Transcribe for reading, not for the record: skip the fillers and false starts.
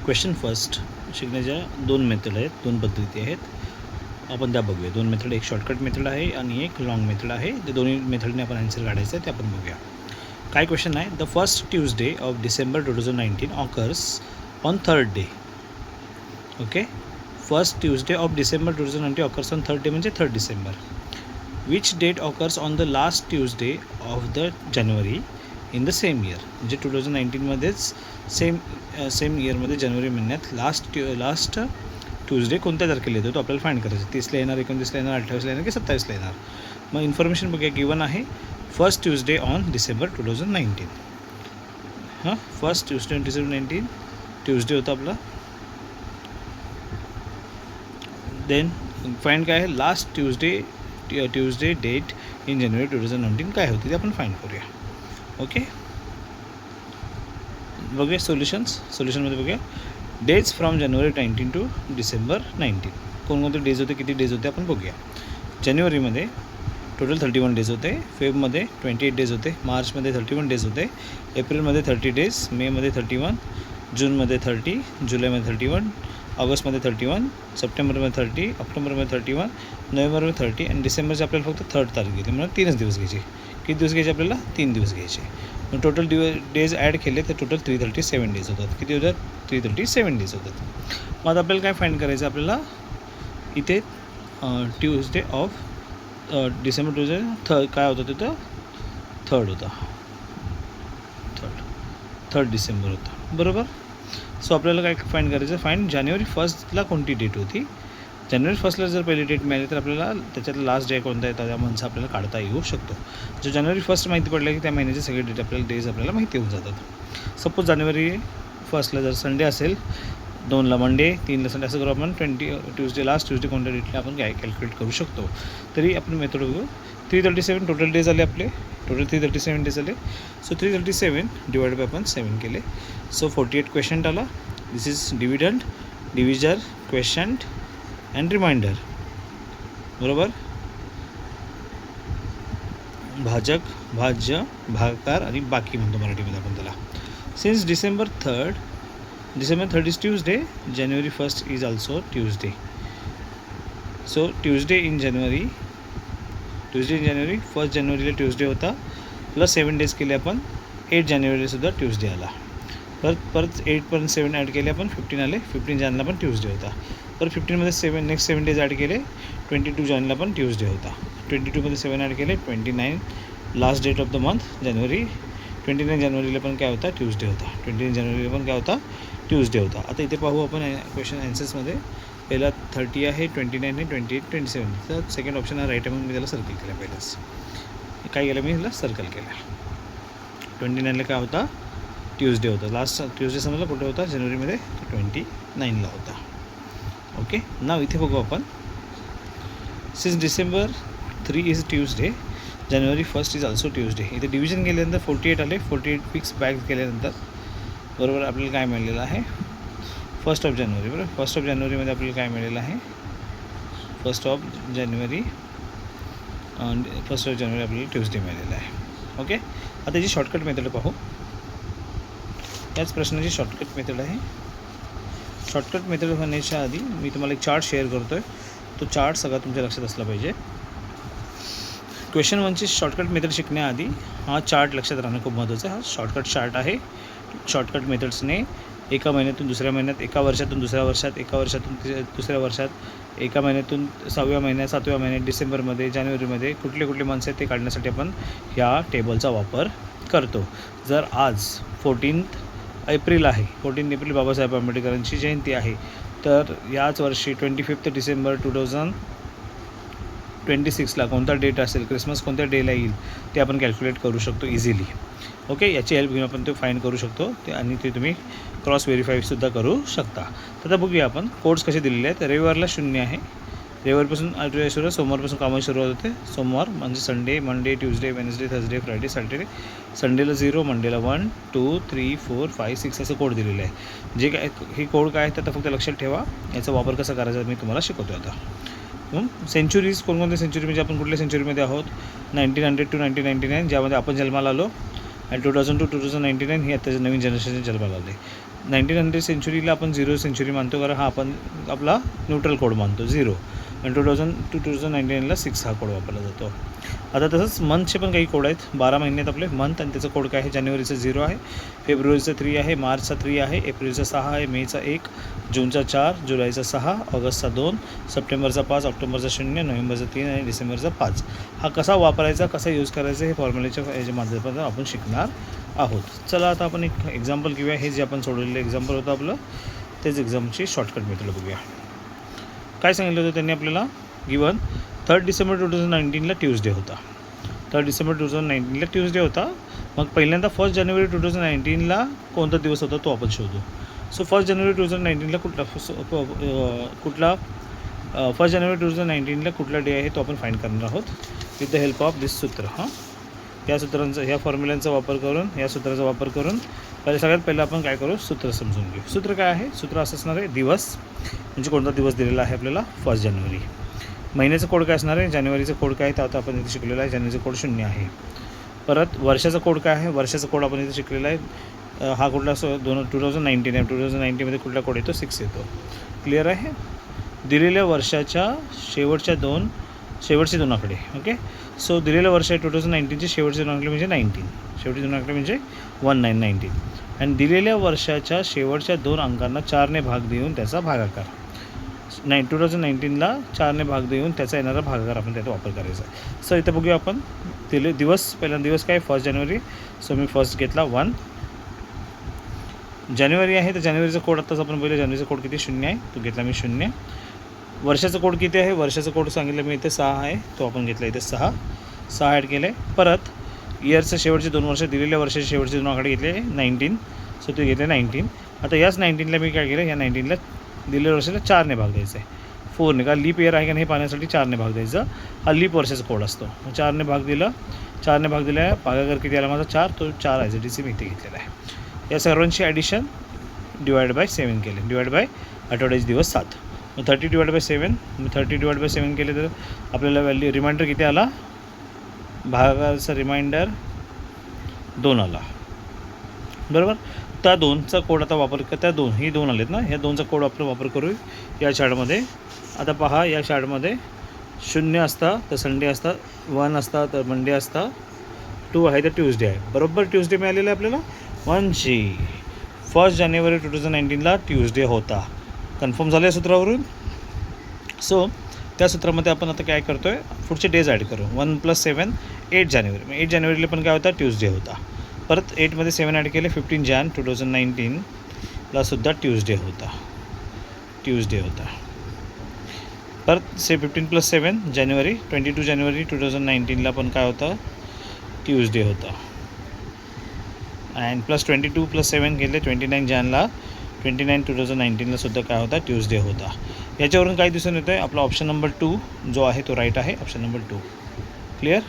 Question first शिकण्याच्या दोन method आहेत, दोन पद्धती आहेत. आपण त्या बघूया. दोन मेथड, एक शॉर्टकट मेथड आहे आणि एक लॉंग मेथड आहे. ते दोन्ही मेथडने आपण आन्सर काढायचं आहे, ते आपण बघूया. काय क्वेश्चन आहे? The first Tuesday of December 2019 occurs on third day. Okay, first Tuesday of December 2019 occurs on third day म्हणजे 3 डिसेंबर. Which date occurs on the last Tuesday of the January in the same year. म्हणजे 2019मध्येच same इयरमध्ये जानेवारी महिन्यात last Tuesday कोणत्या तारखेला येतो तो आपल्याला फाइंड करायचं. 30ला येणार, 29ला येणार, 28ला येणार की 27ला येणार. मग इन्फॉर्मेशन बघूया. गिवन आहे first Tuesday on December 2019. First Tuesday on December 19 Tuesday होता आपला. देन फाइंड काय आहे? लास्ट ट्यूजडे डेट इन जानेवारी 2019 काय होती ते आपण फाइंड करूया. ओके, बघूया सोल्युशनमध्ये बघूया. Dates from January 19 to December 19. कोणकोणते डेज होते, किती डेज होते आपण बघूया. जानेवारीमध्ये टोटल 31 डेज होते, फेबमध्ये 28 डेज होते, मार्चमध्ये 31 डेज होते, एप्रिलमध्ये 30 डेज, मेमध्ये 31, जूनमध्ये 30, जुलैमध्ये 31, ऑगस्टमध्ये 31, सप्टेंबरमध्ये 30, ऑक्टोबरमध्ये 31, नोव्हेंबरमध्ये 30 आणि डिसेंबरचे आपल्याला फक्त 3rd तारीख घेतली. म्हणून 3च दिवस घ्यायचे. किती दिवस घ्यायचे आपल्याला? 3 दिवस घ्यायचे. मग टोटल डेज ॲड केले तर टोटल 337 डेज होतात. किती होतात? 337 डेज होतात. मग आता आपल्याला काय फाइंड करायचं? आपल्याला इथे ट्यूजडे ऑफ डिसेंबर 2000 काय होतं तिथं? 3rd होता. 3rd डिसेंबर होता, बरोबर. सो आपल्याला काय फाइंड करायचं? फाइंड जानेवारी 1ला कोणती डेट होती. जानेवारी 1ला जर पहिली डेट मिळाली तर आपल्याला त्याच्यातला लास्ट डे कोणता आहे त्या मंथचा आपल्याला काढता येऊ शकतो. जर जानेवारी 1 माहिती पडलं की त्या महिन्याचे सगळे डेट आपल्याला डेज आपल्याला माहिती होऊन जातात. सपोज जानेवारी 1ला जर संडे असेल, 2ला मंडे, 3ला संडे, असं करू आपण. लास्ट ट्यूजडे कोणत्या डेटला आपण काय कॅल्क्युलेट करू शकतो. तरी आपण मेथड बघू. 337 टोटल डेज आले आपले. टोटल 337 डेज आले. सो 337 डिवाइड बाय आपण 7 केले. सो 48 क्वेश्चन आला. This is dividend, divisor, question and remainder, बरोबर. भाजक, भाज्य, भागाकार आणि बाकी म्हणतो मराठीमध्ये आपण त्याला. Since December 3rd is Tuesday, January 1 is also Tuesday. So Tuesday in January 1 जानेवारीला ट्यूजडे होता, प्लस 7 डेज केले आपण. 8 जानेवारीलासुद्धा ट्यूजडे आला. परत 8 7 ॲड केले आपण, 15 आले. 15 जानेला पण ट्यूजडे होता. परत 15मध्ये नेक्स्ट 7 डेज ॲड केले. 22 जानेला पण ट्यूजडे होता. 22मध्ये 7 ॲड केले. 29 last date of the month January. 29 जानेवारीला पण काय होता? ट्यूजडे होता. 29 जानेवारीला पण काय होता? ट्यूजडे होता. आता इथे पाहू आपण क्वेश्चन आन्सर्समध्ये. पहिला 30 आहे, 29 आहे, 28, 27. तर सेकंड ऑप्शन हा राईट आहे म्हणून मी त्याला सर्कल केला. पहिलेच काय केलं मी? त्याला सर्कल केलं. 29ला काय होता? ट्यूजडे होता. लास्ट ट्यूजडे समजला कुठे होता? जानेवारीमध्ये. 29ला होता. ओके, नाव इथे बघू आपण. Since December 3 is Tuesday, January 1 is also Tuesday. इथे डिव्हिजन केल्यानंतर 48 आले. 48 फिक्स बॅक केल्यानंतर बरोबर आपल्याला काय मिळालेलं आहे? 1 ऑफ जानेवारी, बरोबर. 1 ऑफ जानेवारीमध्ये आपल्याला काय मिळालेलं आहे? 1 ऑफ जानेवारी आपल्याला ट्यूजडे मिळालेलं आहे. ओके, आता याची शॉर्टकट मेथड पाहू. याच प्रश्नाची शॉर्टकट मेथड आहे. शॉर्टकट मेथड होण्याच्या आधी मी तुम्हाला एक चार्ट शेअर करतो आहे. तो चार्ट सगळा तुमच्या लक्षात असला पाहिजे. क्वेश्चन 1ची शॉर्टकट मेथड शिकण्याआधी हा चार्ट लक्षात राहणं खूप महत्त्वाचं आहे. हा शॉर्टकट चार्ट आहे. शॉर्टकट मेथड्सने एका महिन्यातून दुसऱ्या महिन्यात, एका वर्षातून दुसऱ्या वर्षात, एका वर्षातून दुसऱ्या वर्षात, एका महिन्यातून 6व्या महिन्यात, 7व्या महिन्यात, डिसेंबरमध्ये, जानेवारीमध्ये कुठले मंथ्स आहेत ते काढण्यासाठी आपण ह्या टेबलचा वापर करतो. जर आज 14 एप्रिल आहे, 14 एप्रिल बाबासाहेब आंबेडकरांची जयंती आहे, तर याच वर्षी 25 डिसेंबर 2026ला कोणता डेट असेल, क्रिसमस कोणत्या डेला येईल ते आपण कॅल्क्युलेट करू शकतो इझिली. ओके, याची हेल्प घेऊन आपण ते फाइंड करू शकतो ते, आणि ते तुम्ही क्रॉस व्हेरीफाईसुद्धा करू शकता. तर आता बघूया आपण कोड्स कसे दिलेले आहेत. रविवारला 0 आहे. रविवारपासून सुरू, सोमवारपासून कामाची सुरुवात होते. सोमवार म्हणजे Sunday, Monday, Tuesday, Wednesday, Thursday, Friday, Saturday. संडेला 0, मंडेला 1, 2, 3, 4, 5, 6 असं कोड दिलेलं आहे. जे काय हे कोड काय आहे तर फक्त लक्षात ठेवा. याचा वापर कसा करायचा मी तुम्हाला शिकवतो आता. सेंचुरीज कोणकोणत्या सेंचुरी म्हणजे आपण कुठल्या सेंचुरीमध्ये आहोत? 1900 to 1999 ज्यामध्ये आपण जन्माला आलो, आणि 2000 to 2099 ही आत्ताच्या नवीन जनरेशनच्या जन्माला आले. 1900 सेंचुरीला आपण 0 सेंचुरी मानतो, कारण हा आपण आपला न्यूट्रल कोड मानतो 0, आणि 2019ला 6 हा कोड वापरला जातो. आता तसंच मंथचे पण काही कोड आहेत. 12 महिन्यात आपले मंथ, आणि त्याचं कोड काय आहे? जानेवारीचा 0 आहे, फेब्रुवारीचा 3 आहे, मार्चचा 3 आहे, एप्रिलचा 6 आहे, मेचा 1, जूनचा 4, जुलैचा 6, ऑगस्टचा 2, सप्टेंबरचा 5, ऑक्टोबरचा 0, नोव्हेंबरचा 3 आणि डिसेंबरचा 5. हा कसा वापरायचा, कसा यूज करायचा, हे फॉर्म्युलेच्या याच्या माध्यमातून आपण शिकणार आहोत. चला आता आपण एक एक्झाम्पल घेऊया. हे जे आपण सोडवलेलं एक्झाम्पल होतं आपलं, तेच एक्झामची शॉर्टकट मेथड बघूया. काय सांगितलं होतं त्यांनी आपल्याला? गिवन 3 डिसेंबर 2019ला ट्यूजडे होता. 3 डिसेंबर 2019ला ट्यूजडे होता. मग पहिल्यांदा 1 जानेवारी 2019ला कोणता दिवस होता तो आपण शोधू. सो 1 जानेवारी 2019ला कुठला 1 जानेवारी 2019ला कुठला डे आहे तो आपण फाईंड करणार आहोत विथ द हेल्प ऑफ दिस सूत्र. या सूत्रांचा, ह्या फॉर्म्युल्यांचा वापर करून, या सूत्राचा वापर करून सगळ्यात पहिलं आपण काय करू, सूत्र समजून घेऊ. सूत्र काय आहे? सूत्र असं असणार आहे, दिवस म्हणजे कोणता दिवस दिलेला आहे आपल्याला? 1 जानेवारी. महिन्याचा कोड काय असणार आहे? जानेवारीचा कोड काय आहे? तर आता आपण इथे शिकलेला आहे, जानेवारीचा कोड 0 आहे. परत वर्षाचा कोड काय आहे? वर्षाचा कोड आपण इथे शिकलेला आहे. हा कुठला 2019 आहे. 2019मध्ये कुठला कोड येतो? 6 येतो. क्लिअर आहे? दिलेल्या वर्षाच्या शेवटचे दोन आकडे. ओके, सो दिलेलं वर्ष आहे 2019चे शेवटचे 2 आकडे म्हणजे 19, शेवटचे 2 आकडे म्हणजे 1919, आणि दिलेल्या वर्षाच्या शेवटच्या 2 अंकांना 4ने भाग देऊन त्याचा भागाकार. 2019ला 4ने भाग देऊन त्याचा येणारा भागाकार आपण त्याचा वापर करायचा. सो इथं बघूया आपण दिवस. पहिल्यांदा दिवस काय? 1 जानेवारी. सो मी फर्स्ट घेतला 1 जानेवारी आहे, तर जानेवारीचा कोड आत्ताच आपण पहिलं, जानेवारीचा कोड किती? 0 आहे, तो घेतला मी 0. वर्षाचा कोड किती आहे? वर्षाचा कोड सांगितलं मी इथे 6 आहे, तो आपण घेतला इथे 6 ॲड केले. परत इयरचं शेवटचे 2 वर्ष, दिलेल्या वर्षाचे शेवटचे 2 आकडे घेतले 19, सो ते घेतले 19. आता याच 19ला मी काय केलं? या 19ला दिलेल्या वर्षाला 4ने भाग द्यायचा आहे, 4ने, का लीप इयर आहे का नाही पाहण्यासाठी 4ने भाग द्यायचा. हा लीप वर्षाचा कोड असतो. 4ने भाग दिला, 4ने भाग दिला, भागाकार किती आला माझा? 4, तो 4 आहे, मी इथे घेतलेला आहे. या सर्वांची ॲडिशन डिवाइड बाय 7 केले, डिवाइड बाय आठवड्याचे दिवस 7. मग 30 डिवाइड बाय 7, मग 30 डिवाइड बाय 7 केले तर आपल्याला व्हॅल्यू रिमाइंडर किती आला? भागाचा रिमाइंडर 2 आला, बरोबर. त्या 2चा कोड आता वापर, त्या 2 ही 2 आलेत ना, ह्या 2चा कोड आपण वापर करू या चार्टमध्ये. आता पहा, या चार्टमध्ये 0 असता तर संडे असता, 1 असता तर मंडे असता, 2 आहे तर ट्यूजडे आहे. बरोबर ट्यूजडे मिळालेलं आहे आपल्याला. 1 जानेवारी 2019ला ट्यूजडे होता. कन्फर्म झालं आहे सूत्रावरून. सो त्या सूत्रामध्ये आपण आता काय करतो आहे, पुढचे डेज ॲड करू. 1 + 7 8 जानेवारी. मग 8 जानेवारीला पण काय होता? ट्यूजडे होता. परत 8मध्ये 7 ॲड केले, 15 जान 2019ला सुद्धा ट्यूजडे होता. परत 15 + 7 जानेवारी, 22 जानेवारी 2019ला पण काय होता? ट्यूजडे होता. अँड प्लस 22 + 7 केले 29 जानला, 29 2019ला सुद्धा काय होता? ट्यूजडे होता. याच्यावरून काय दिसून येतं आहे? आपला ऑप्शन नंबर 2 जो आहे तो राईट आहे, ऑप्शन नंबर 2. क्लिअर?